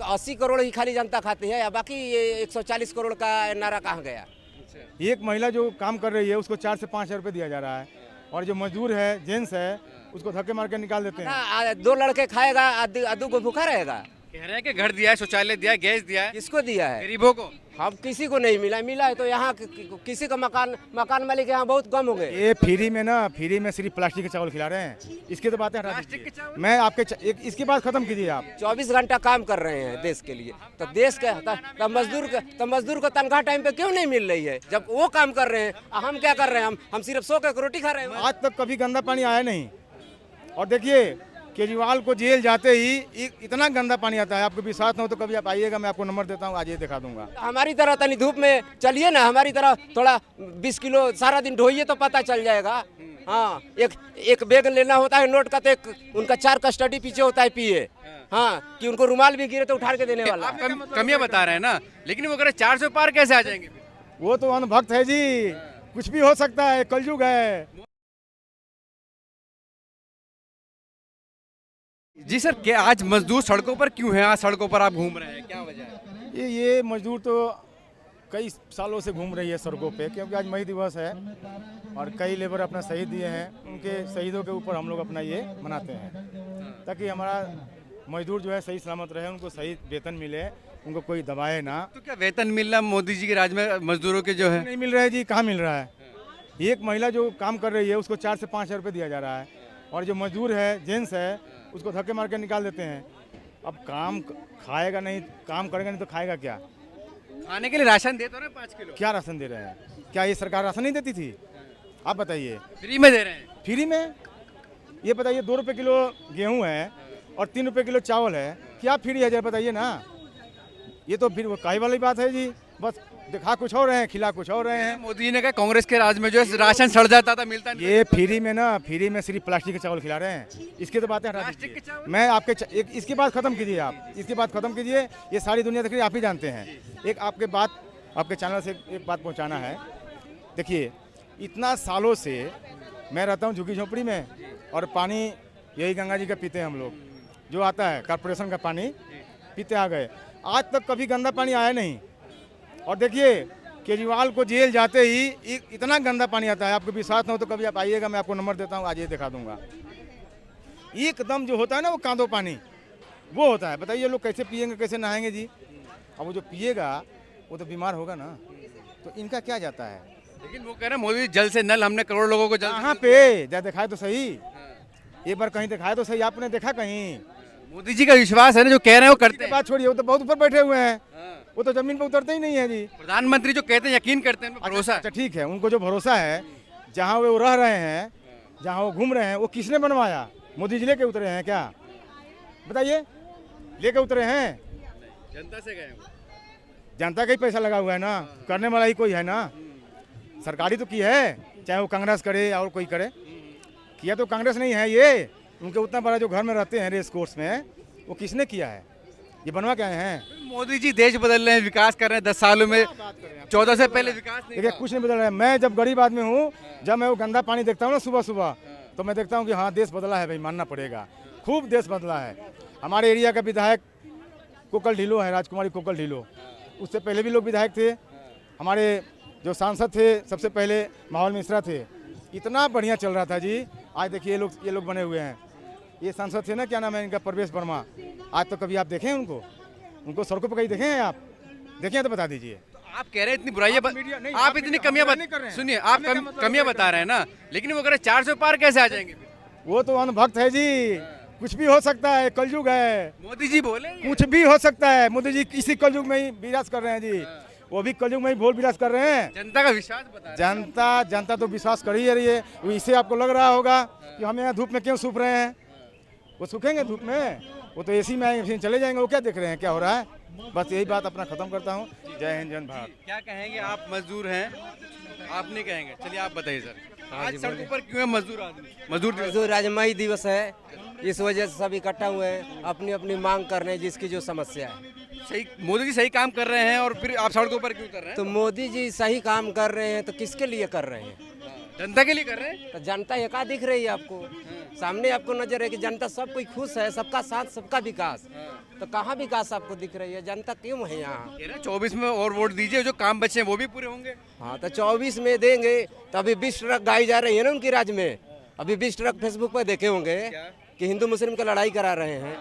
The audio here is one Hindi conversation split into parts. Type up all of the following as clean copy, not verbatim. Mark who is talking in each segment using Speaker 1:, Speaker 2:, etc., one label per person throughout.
Speaker 1: 80 करोड़ ही खाली जनता खाती है, बाकी ये 140 करोड़ का नारा कहाँ गया।
Speaker 2: एक महिला जो काम कर रही है उसको 4 से 5 हज़ार रुपये दिया जा रहा है, और जो मजदूर है जेंट्स है उसको धक्के मार के निकाल देते हैं।
Speaker 1: 2 लड़के खाएगा, अद्दू को भूखा रहेगा।
Speaker 3: कह रहे हैं कि घर दिया है, शौचालय दिया है, गैस दिया है,
Speaker 1: किसको दिया है?
Speaker 3: गरीबों को।
Speaker 1: हम किसी को नहीं मिला है तो यहाँ किसी का मकान मालिक यहाँ बहुत कम हो गए।
Speaker 2: ये फ्री में सिर्फ प्लास्टिक के चावल खिला रहे हैं, इसकी तो बातें हटा
Speaker 3: प्लास्टिक के
Speaker 2: दीजिए।
Speaker 3: चावल?
Speaker 2: मैं आपके इसकी बात खत्म कीजिए आप।
Speaker 1: 24 घंटा काम कर रहे हैं देश के लिए, तो देश के मजदूर को तनख्वाह टाइम पे क्यों नहीं मिल रही है? जब वो काम कर रहे हैं, हम क्या कर रहे हैं? हम सिर्फ 100 की रोटी खा रहे हैं।
Speaker 2: आज तक कभी गंदा पानी आया नहीं, और देखिए केजरीवाल को जेल जाते ही इतना गंदा पानी आता है। आपको विश्वास न हो तो कभी आप आइएगा, मैं आपको नंबर देता हूँ, आज ये दिखा दूंगा।
Speaker 1: हमारी तरह तनी धूप में चलिए ना, हमारी तरह थोड़ा 20 किलो सारा दिन ढोइए तो पता चल जाएगा। हाँ, एक बैग लेना होता है नोट का, तो उनका 4 कस्टडी पीछे होता है पिए। हाँ, कि उनको रुमाल भी गिरे तो उठा के देने वाला।
Speaker 3: आप कमियां बता रहे हैं ना, लेकिन वो अगर 400 पार कैसे आ जाएंगे?
Speaker 2: वो तो अनभक्त है जी, कुछ भी हो सकता है, कलयुग है।
Speaker 3: जी सर, क्या आज मजदूर सड़कों पर क्यों हैं? आज सड़कों पर आप घूम रहे हैं, क्या वजह है?
Speaker 2: ये मजदूर तो कई सालों से घूम रही है सड़कों पे, क्योंकि आज मई दिवस है और कई लेबर अपना शहीद दिए हैं। उनके शहीदों के ऊपर हम लोग अपना ये मनाते हैं, ताकि हमारा मजदूर जो है सही सलामत रहे, उनको सही वेतन मिले, उनको कोई दबाए ना।
Speaker 3: तो क्या वेतन मिल रहा मोदी जी के राज में मजदूरों के जो है?
Speaker 2: नहीं मिल रहा है जी, कहाँ मिल रहा है? एक महिला जो काम कर रही है उसको 4 से 5 हज़ार रुपये दिया जा रहा है, और जो मजदूर है जेंट्स है उसको धक्के मार के निकाल देते हैं। अब काम खाएगा नहीं, काम करेगा नहीं तो खाएगा क्या?
Speaker 3: खाने के लिए राशन देते हो ना 5 किलो।
Speaker 2: क्या राशन दे रहे हैं? क्या ये सरकार राशन नहीं देती थी? आप बताइए।
Speaker 3: फ्री में दे रहे हैं।
Speaker 2: फ्री में? ये बताइए 2 रुपये किलो गेहूं है और 3 रुपये किलो चावल है, क्या फ्री है? जरा बताइए ना। ये तो फिर वो काहे वाली बात है जी, बस दिखा कुछ और रहे हैं, खिला कुछ और रहे हैं।
Speaker 3: मोदी जी ने कहा कांग्रेस के राज में जो है राशन सड़ जाता था, मिलता नहीं।
Speaker 2: ये फ्री में सिर्फ प्लास्टिक के चावल खिला रहे हैं, इसकी तो बातें हटा
Speaker 3: प्लास्टिक के
Speaker 2: दीजिए।
Speaker 3: चावल?
Speaker 2: मैं आपके इसकी बात खत्म कीजिए आप, इसकी बात खत्म कीजिए। ये सारी दुनिया तक आप ही जानते हैं। एक आपके चैनल से एक बात पहुंचाना है। देखिए, इतना सालों से मैं रहता हूं झुग्गी झोपड़ी में, और पानी यही गंगा जी का पीते हैं हम लोग, जो आता है कॉर्पोरेशन का पानी पीते आ गए। आज तक कभी गंदा पानी आया नहीं, और देखिए केजरीवाल को जेल जाते ही इतना गंदा पानी आता है। आपको विश्वास न हो तो कभी आप आइएगा, मैं आपको नंबर देता हूँ, आज ये दिखा दूंगा। एकदम जो होता है ना वो कांदो पानी, वो होता है। बताइए लोग कैसे पिएंगे, कैसे नहाएंगे जी? अब वो जो पिएगा वो तो बीमार होगा ना, तो इनका क्या जाता है?
Speaker 3: लेकिन वो कह रहे हैं मोदी जी जल से नल, हमने करोड़ लोगों को जल।
Speaker 2: कहाँ पे जा दिखाए तो सही, एक बार कहीं दिखाए तो सही। आपने देखा कहीं?
Speaker 3: मोदी जी का विश्वास है ना, जो कह रहे हैं वो करते हैं।
Speaker 2: बात छोड़िए, वो तो बहुत ऊपर बैठे हुए हैं, वो तो जमीन पे उतरते ही नहीं है जी।
Speaker 3: प्रधानमंत्री जो कहते हैं यकीन करते हैं, उन पर भरोसा है।
Speaker 2: अच्छा ठीक है, उनको जो भरोसा है, जहाँ वो रह रहे हैं, जहाँ वो घूम रहे हैं, वो किसने बनवाया? मोदी जी लेके उतरे हैं क्या? बताइए, लेके उतरे हैं?
Speaker 3: जनता से गए वो।
Speaker 2: जनता का ही पैसा लगा हुआ है ना, करने वाला ही कोई है ना। सरकारी तो की है, चाहे वो कांग्रेस करे और कोई करे, किया तो कांग्रेस नहीं है। ये उनके उतना बड़ा जो घर में रहते हैं रेस कोर्स में, वो किसने किया है? ये बनवा के आए हैं।
Speaker 3: मोदी जी देश बदल रहे हैं, विकास कर रहे हैं 10 सालों में। 14 से पहले विकास नहीं
Speaker 2: देखिए, कुछ नहीं बदल रहा है। मैं जब गरीब आदमी हूँ, जब मैं वो गंदा पानी देखता हूँ ना सुबह सुबह, तो मैं देखता हूँ कि हाँ देश बदला है भाई, मानना पड़ेगा, खूब देश बदला है। हमारे एरिया का विधायक कोकल ढिलो है, राजकुमारी कोकल ढिलो, उससे पहले भी लोग विधायक थे। हमारे जो सांसद थे सबसे पहले माहौल मिश्रा थे, इतना बढ़िया चल रहा था जी। आज देखिए ये लोग बने हुए हैं। ये सांसद थे ना, क्या नाम है इनका, प्रवेश वर्मा। आज तो कभी आप देखें उनको सड़कों पर कहीं देखे हैं? आप देखें तो बता दीजिए।
Speaker 3: तो आप कह रहे हैं इतनी बुराइयां, आप इतनी कमियां सुनिए, आप कमियां बता रहे हैं ना, लेकिन वो कह रहे 400 पार कैसे आ जाएंगे?
Speaker 2: वो तो अनभक्त है जी, कुछ भी हो सकता है, कलयुग है।
Speaker 3: मोदी जी बोले
Speaker 2: कुछ भी हो सकता है। मोदी जी इसी कलयुग में ही विराज कर रहे हैं जी, वो भी कलयुग में ही भोल विराज कर रहे हैं।
Speaker 3: जनता का विश्वास बता रहे हैं।
Speaker 2: जनता तो विश्वास कर ही रही है। इससे आपको लग रहा होगा कि हम यहाँ धूप में क्यों सूख रहे हैं? वो सूखेंगे धूप में? वो तो एसी में आएंगे, चले जाएंगे। वो क्या देख रहे हैं क्या हो रहा है? बस यही बात अपना खत्म करता हूँ। जय हिंद, जय भारत।
Speaker 3: क्या कहेंगे आप? मजदूर हैं, आप नहीं कहेंगे, चलिए आप बताइए सर। आज सड़कों पर क्यों है मजदूर आदमी?
Speaker 1: मजदूर आज मई दिवस है, इस वजह से सब इकट्ठा हुए हैं, अपनी अपनी मांग कर रहे हैं, जिसकी जो समस्या है।
Speaker 3: सही, मोदी जी सही काम कर रहे हैं और फिर आप सड़कों पर क्यों कर रहे हैं?
Speaker 1: तो मोदी जी सही काम कर रहे हैं तो किसके लिए कर रहे हैं?
Speaker 3: जनता के लिए कर रहे हैं।
Speaker 1: तो जनता एका दिख रही है आपको, सामने आपको नजर है कि जनता सब कोई खुश है, सबका साथ सबका विकास। तो कहाँ विकास आपको दिख रही है? जनता क्यों है यहाँ?
Speaker 3: 24 में और वोट दीजिए, जो काम बचे हैं वो भी पूरे होंगे।
Speaker 1: हाँ तो 24 में देंगे तो अभी 20 ट्रक गाई जा रही है ना उनकी राज्य में। अभी 20 ट्रक फेसबुक पर देखे होंगे कि हिंदू मुस्लिम की लड़ाई करा रहे हैं,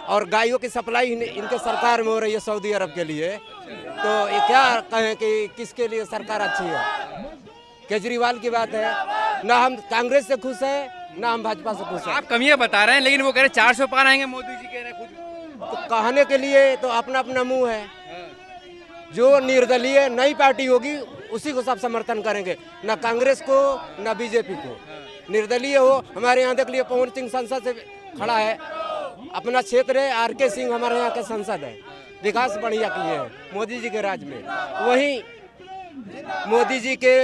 Speaker 1: और गायों की सप्लाई इनके सरकार में हो रही है सऊदी अरब के लिए। तो ये क्या कहें कि किसके लिए सरकार अच्छी है? केजरीवाल की बात है, ना हम कांग्रेस से खुश है ना हम भाजपा से खुश है।
Speaker 3: आप कमियां बता रहे हैं, लेकिन वो कह रहे हैं 400 पार आएंगे, मोदी जी कह रहे हैं खुद।
Speaker 1: तो कहने के लिए तो अपना अपना मुंह है। जो निर्दलीय नई पार्टी होगी उसी को सब समर्थन करेंगे, ना कांग्रेस को ना बीजेपी को। निर्दलीय हो, हमारे यहाँ देख लिए पवन सिंह संसद से खड़ा है, अपना क्षेत्र है, आर.के. सिंह हमारे यहाँ के सांसद है, विकास बढ़िया किए हैं मोदी जी के राज में। वहीं मोदी जी के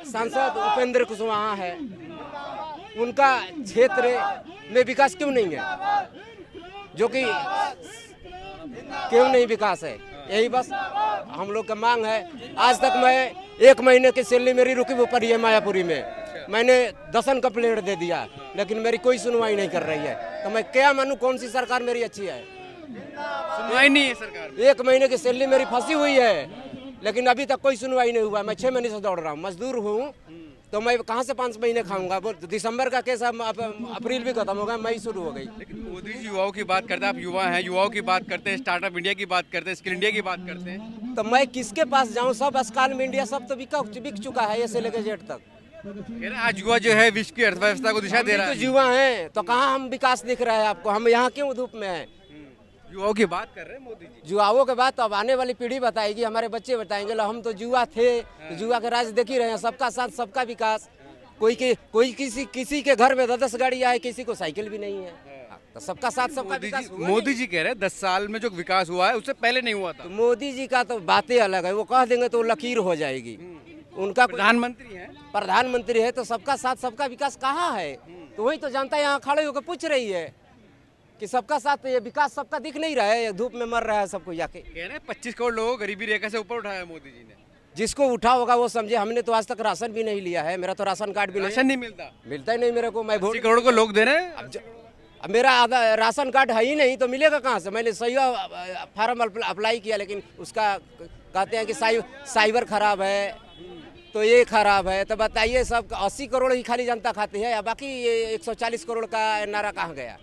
Speaker 1: सांसद उपेंद्र कुशवाहा है, उनका क्षेत्र में विकास क्यों नहीं है? जो कि क्यों नहीं विकास है, यही बस हम लोग का मांग है। आज तक मैं 1 महीने की सैलरी मेरी रुकी हुई पड़ी है मायापुरी में, मैंने 10 कंप्लेंट दे दिया, लेकिन मेरी कोई सुनवाई नहीं कर रही है। तो मैं क्या मानूं कौन सी सरकार मेरी अच्छी है?
Speaker 3: सुनवाई नहीं है सरकार में।
Speaker 1: 1 महीने की सैलरी मेरी फंसी हुई है, लेकिन अभी तक कोई सुनवाई नहीं हुआ। मैं 6 महीने से दौड़ रहा हूँ, मजदूर हूँ, तो मैं कहाँ से 5 महीने खाऊंगा? वो दिसंबर का केस अप्रैल भी खत्म हो गया, मई शुरू हो गई।
Speaker 3: लेकिन मोदी जी युवाओं की बात करते हैं, आप युवा हैं, युवाओं की बात करते हैं, स्टार्टअप इंडिया की बात करते हैं, स्किल इंडिया की बात करते हैं।
Speaker 1: तो मैं किसके पास जाऊँ? सब अस्काल में इंडिया सब तो बिक चुका है, ये से लेकर जेड तक।
Speaker 3: कह रहे हैं आज युवा जो है विश्व की अर्थव्यवस्था को दिशा दे रहा
Speaker 1: तो
Speaker 3: है।
Speaker 1: युवा हैं, तो कहाँ हम विकास दिख रहा है आपको? हम यहाँ क्यों धूप में हैं?
Speaker 3: युवाओं की बात कर रहे हैं मोदी जी।
Speaker 1: युवाओं के बाद तो अब आने वाली पीढ़ी बताएगी, हमारे बच्चे बताएंगे। लो हम तो युवा थे, तो युवा के राज देख ही रहे हैं, सबका साथ सबका विकास। कोई किसी के घर में 10 गाड़ियाँ है, किसी को साइकिल भी नहीं है। तो सबका साथ सबका विकास हुआ
Speaker 3: मोदी
Speaker 1: नहीं।
Speaker 3: जी कह रहे हैं 10 साल में जो विकास हुआ है उससे पहले नहीं हुआ था।
Speaker 1: तो मोदी जी का तो बातें अलग है, वो कह देंगे तो लकीर हो जाएगी। उनका
Speaker 3: प्रधानमंत्री हैं,
Speaker 1: प्रधानमंत्री है तो सबका साथ सबका विकास कहाँ है? तो वही तो जनता यहाँ खड़े होकर पूछ रही है कि सबका साथ ये विकास सबका दिख नहीं रहा है, ये धूप में मर रहा है सबको जाके।
Speaker 3: कह रहे हैं 25 करोड़ लोगों को गरीबी रेखा से ऊपर उठाया मोदी जी ने।
Speaker 1: जिसको उठा होगा वो समझे, हमने तो आज तक राशन भी नहीं लिया है, मेरा तो राशन कार्ड भी नहीं
Speaker 3: राशन नहीं मिलता,
Speaker 1: मिलता ही नहीं मेरे को। मैं
Speaker 3: 80 करोड़ को लोग दे रहे हैं।
Speaker 1: अब मेरा आधा राशन कार्ड है ही नहीं, तो मिलेगा कहाँ से? मैंने सही फार्म अप्लाई किया, लेकिन उसका कहते हैं कि साइबर खराब है, तो ये खराब है। तो बताइए, सब 80 करोड़ ही खाली जनता खाती है, बाकी ये 140 करोड़ का नारा कहाँ गया?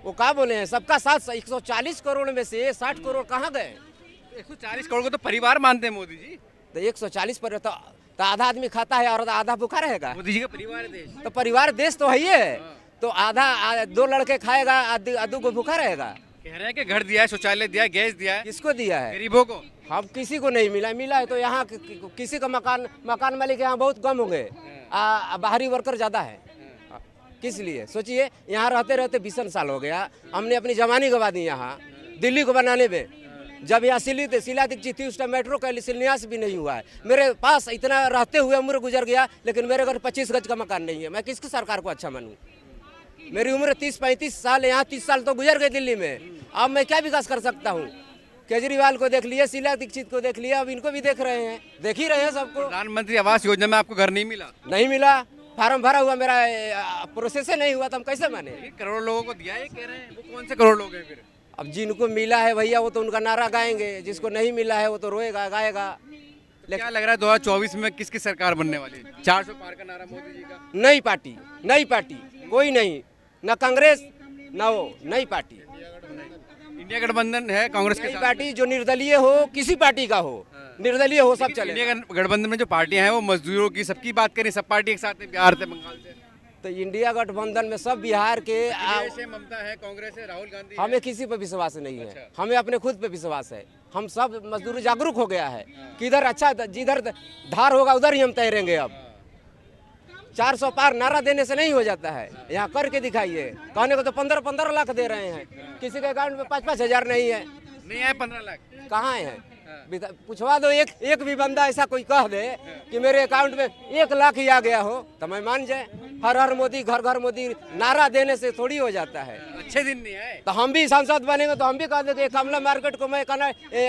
Speaker 1: वो क्या बोले हैं सबका साथ? 140 करोड़ में से 60 करोड़ कहाँ गए?
Speaker 3: 140 करोड़ को तो परिवार मानते हैं मोदी जी।
Speaker 1: तो 140 पर तो आधा आदमी खाता है और आधा भूखा रहेगा।
Speaker 3: मोदी जी का परिवार है देश।
Speaker 1: तो परिवार देश तो है ही है, तो आधा 2 लड़के खाएगा, आधू को भूखा रहेगा।
Speaker 3: कह रहे हैं कि घर दिया है, शौचालय दिया है, गैस दिया है,
Speaker 1: किसको दिया है?
Speaker 3: गरीबों को।
Speaker 1: हम किसी को नहीं मिला है तो यहाँ किसी का मकान मालिक यहाँ बहुत कम होंगे, बाहरी वर्कर ज्यादा है। किस लिए? सोचिए, यहाँ रहते रहते 20 साल हो गया, हमने अपनी जवानी गवा दी यहाँ दिल्ली को बनाने में। जब यहाँ शीला दीक्षित थी उस टाइम मेट्रो का शिलान्यास भी नहीं हुआ है। मेरे पास इतना रहते हुए उम्र गुजर गया, लेकिन मेरे घर 25 गज का मकान नहीं है। मैं किसकी सरकार को अच्छा मानूं? मेरी उम्र 30-35 साल, यहाँ 30 साल तो गुजर गए दिल्ली में। अब मैं क्या विकास कर सकता हूँ? केजरीवाल को देख लिया, शीला दीक्षित को देख लिया, अब इनको भी देख रहे हैं, देख ही रहे हैं सबको।
Speaker 3: प्रधानमंत्री आवास योजना में आपको घर नहीं मिला?
Speaker 1: नहीं मिला, फार्म भरा हुआ, मेरा प्रोसेस नहीं हुआ, तो हम कैसे माने?
Speaker 3: करोड़ों लोगों को दिया है, कह रहे हैं। वो कौन से करोड़ लोग हैं फिर?
Speaker 1: अब जिनको मिला है भैया वो तो उनका नारा गाएंगे, जिसको नहीं मिला है वो तो रोएगा गाएगा।
Speaker 3: क्या लग रहा है 2024 में किसकी सरकार बनने वाली है? 400 पार का नारा मोदी जी का।
Speaker 1: नई पार्टी कोई नहीं, न कांग्रेस न वो, नई पार्टी।
Speaker 3: इंडिया गठबंधन है कांग्रेस के
Speaker 1: नई
Speaker 3: साथ।
Speaker 1: पार्टी जो निर्दलीय हो, किसी पार्टी का हो, निर्दलीय हो, सब चले।
Speaker 3: इंडिया गठबंधन में जो पार्टियां हैं वो मजदूरों की, सबकी बात करें, सब पार्टी एक साथ है, बिहार से, बंगाल से।
Speaker 1: तो इंडिया गठबंधन में सब बिहार के
Speaker 3: ममता है, कांग्रेस है, राहुल गांधी।
Speaker 1: हमें किसी पे विश्वास नहीं है, हमें अपने खुद पे विश्वास है। हम सब मजदूर जागरूक हो गया है कि इधर अच्छा, जिधर धार होगा उधर ही हम तैरेंगे। अब 400 पार नारा देने से नहीं हो जाता है, यहाँ करके दिखाइए। कहने को तो 15-15 लाख दे रहे हैं, किसी के अकाउंट में 5-5 हजार नहीं है।
Speaker 3: नहीं आए 15 लाख
Speaker 1: कहाँ है? पूछवा दो, एक भी बंदा ऐसा कोई कह दे कि मेरे अकाउंट में 1 लाख ही आ गया हो तो मैं मान जाए। हर हर मोदी, घर घर मोदी नारा देने से थोड़ी हो जाता है।
Speaker 3: अच्छे दिन नहीं आए
Speaker 1: तो हम भी सांसद बनेंगे तो हम भी कह देंगे कमला मार्केट को मैं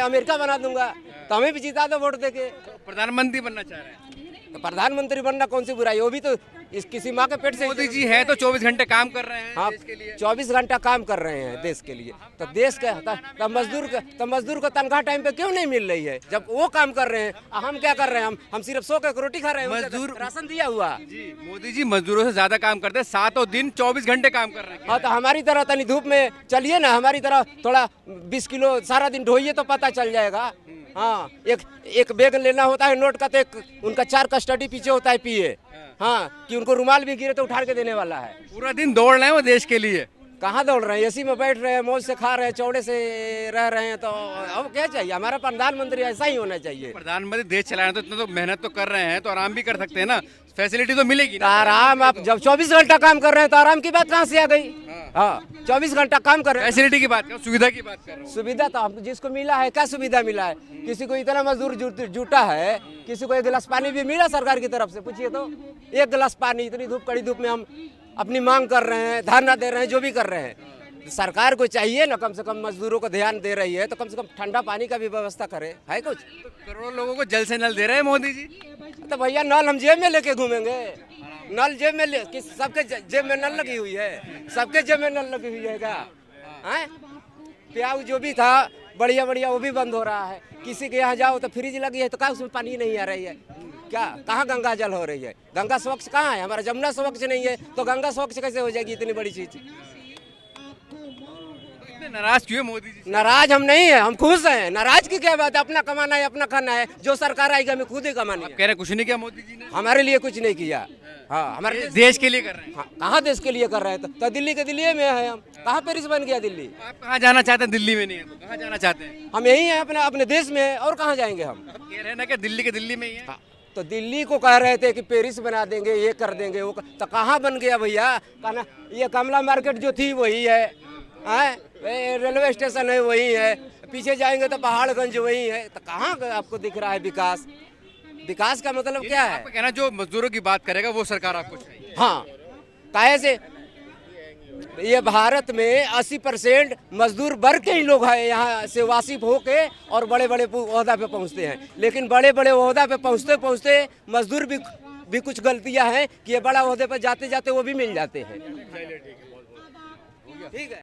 Speaker 1: अमेरिका बना दूंगा, तो हमें भी जिता दो वोट देके।
Speaker 3: प्रधानमंत्री बनना चाह रहे हैं।
Speaker 1: तो प्रधानमंत्री बनना कौन सी बुराई है? वो भी तो इस किसी माँ के पेट से
Speaker 3: मोदी जी हैं तो 24 घंटे काम कर रहे हैं
Speaker 1: हाँ
Speaker 3: देश के लिए।
Speaker 1: 24 घंटा काम कर रहे हैं देश के लिए। तो देश के तो मजदूर को तनख्वाह टाइम पे क्यों नहीं मिल रही है जब वो काम कर रहे हैं? हम क्या कर रहे हैं? हम सिर्फ 100 की रोटी खा रहे हैं।
Speaker 3: मजदूर-
Speaker 1: राशन दिया हुआ।
Speaker 3: जी मोदी जी मजदूरों से ज्यादा काम करते हैं, 7 दिन 24 घंटे काम कर रहे हैं।
Speaker 1: हाँ तो हमारी तरह तनी धूप में चलिए ना, हमारी तरह थोड़ा 20 किलो सारा दिन ढोइए तो पता चल जाएगा। हाँ एक बैग लेना होता है नोट का, तो एक उनका 4 कस्टडी पीछे होता है पिए। हाँ कि उनको रुमाल भी गिरे तो उठाड़ के देने वाला है।
Speaker 3: पूरा दिन दौड़ रहे हैं वो देश के लिए।
Speaker 1: कहाँ दौड़ रहे हैं? एसी में बैठ रहे हैं, मौज से खा रहे हैं, चौड़े से रह रहे हैं। तो अब क्या चाहिए? हमारा प्रधानमंत्री ऐसा ही होना चाहिए।
Speaker 3: प्रधानमंत्री देश चला रहे हैं तो इतना तो मेहनत तो कर रहे हैं, तो आराम भी कर सकते हैं ना, फैसिलिटी तो मिलेगी
Speaker 1: तो
Speaker 3: ना।
Speaker 1: आराम, आप जब 24 घंटा काम कर रहे हैं तो आराम की बात कहाँ से आ गई? हाँ 24 घंटा काम कर रहे हैं।
Speaker 3: फैसिलिटी की बात कर, सुविधा की बात कर रहा हूँ।
Speaker 1: सुविधा तो हम जिसको मिला है, क्या सुविधा मिला है? किसी को इतना मजदूर जुटा है, किसी को 1 गिलास पानी भी मिला सरकार की तरफ से? पूछिए तो 1 गिलास पानी, इतनी धूप कड़ी धूप में हम अपनी मांग कर रहे हैं, धरना दे रहे हैं, जो भी कर रहे हैं। सरकार को चाहिए ना कम से कम मजदूरों को ध्यान दे रही है तो कम से कम ठंडा पानी का भी व्यवस्था करे। है कुछ?
Speaker 3: तो करोड़ों लोगों को जल से नल दे रहे हैं मोदी जी।
Speaker 1: तो भैया नल हम जेब में लेके घूमेंगे? नल जेब में सबके जेब में नल लगी हुई है? सबके जेब में नल लगी हुई है क्या? हैं? प्याज जो भी था बढ़िया बढ़िया वो भी बंद हो रहा है। किसी के यहाँ जाओ तो फ्रिज लगी है तो क्या उसमें पानी नहीं आ रही है क्या? कहाँ गंगा जल हो रही है? गंगा स्वच्छ कहाँ है? हमारा जमुना स्वच्छ नहीं है तो गंगा स्वच्छ कैसे हो जाएगी? इतनी बड़ी चीज।
Speaker 3: नाराज क्यों है मोदी जी?
Speaker 1: नाराज हम नहीं है, हम खुश हैं। नाराज की क्या बात है? अपना कमाना है, अपना खाना है। जो सरकार आएगी हमें खुद ही कमानी है।
Speaker 3: कह रहे कुछ नहीं किया मोदी जी ने,
Speaker 1: हमारे लिए कुछ नहीं किया। हाँ हमारे
Speaker 3: देश के लिए कर रहे हैं।
Speaker 1: हाँ, कहाँ देश के लिए कर रहे हैं? तो दिल्ली के दिल्ली में है हम। कहाँ पेरिस बन गया दिल्ली?
Speaker 3: आप कहाँ जाना चाहते हैं? दिल्ली में नहीं है तो कहाँ जाना चाहते हैं?
Speaker 1: हम यही हैं, अपने देश में है। और कहाँ जाएंगे हम?
Speaker 3: आप कह रहे हैं ना कि दिल्ली के दिल्ली में ही है।
Speaker 1: हाँ, तो दिल्ली को कह रहे थे कि पेरिस बना देंगे, ये कर देंगे, वो तो कहाँ बन गया भैया? कहना ये कमला मार्केट जो थी वही है, रेलवे स्टेशन है वही है, पीछे जाएंगे तो पहाड़गंज वही है। तो कहाँ आपको दिख रहा है विकास? विकास का मतलब क्या है?
Speaker 3: आपका कहना जो मजदूरों की बात करेगा वो सरकार आपको चाहिए।
Speaker 1: हाँ काहे से? ये भारत में 80% मजदूर वर्ग के ही लोग हैं यहाँ से वासिफ होके और बड़े बड़े ओहदा पे पहुँचते हैं। लेकिन बड़े बड़े ओहदा पे पहुँचते पहुँचते मजदूर भी कुछ गलतियाँ हैं कि ये बड़ा ओहदे पर जाते जाते वो भी मिल जाते हैं। ठीक है।